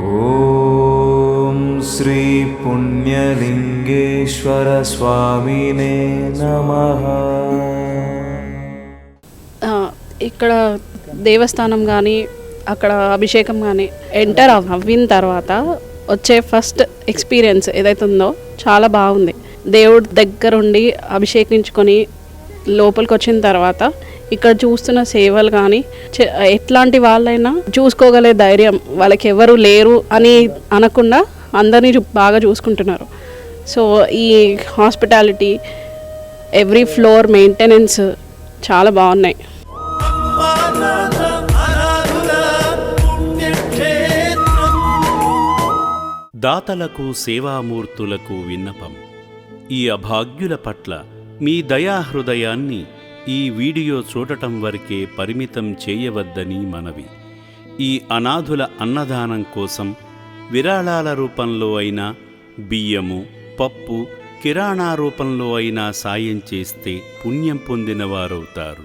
ఓం శ్రీ పుణ్యలింగేశ్వర స్వామినే నమః. ఇక్కడ దేవస్థానం కానీ అక్కడ అభిషేకం కానీ ఎంటర్ అవ్విన తర్వాత వచ్చే ఫస్ట్ ఎక్స్పీరియన్స్ ఏదైతే ఉందో చాలా బాగుంది. దేవుడి దగ్గరుండి అభిషేకించుకొని లోపలికి వచ్చిన తర్వాత ఇక్కడ చూస్తున్న సేవలు కానీ ఎట్లాంటి వాళ్ళైనా చూసుకోగలే ధైర్యం వాళ్ళకి ఎవరు లేరు అని అనకుండా అందరినీ బాగా చూసుకుంటున్నారు. సో ఈ హాస్పిటాలిటీ, ఎవ్రీ ఫ్లోర్ మెయింటెనెన్స్ చాలా బాగున్నాయి. దాతలకు సేవామూర్తులకు విన్నపం. ఈ అభాగ్యుల పట్ల మీ దయాహృదయాన్ని ఈ వీడియో చూడటం వరకే పరిమితం చేయవద్దని మనవి. ఈ అనాథుల అన్నదానం కోసం విరాళాల రూపంలో అయినా, బియ్యము, పప్పు, కిరాణా రూపంలో అయినా సాయం చేస్తే పుణ్యం పొందినవారవుతారు.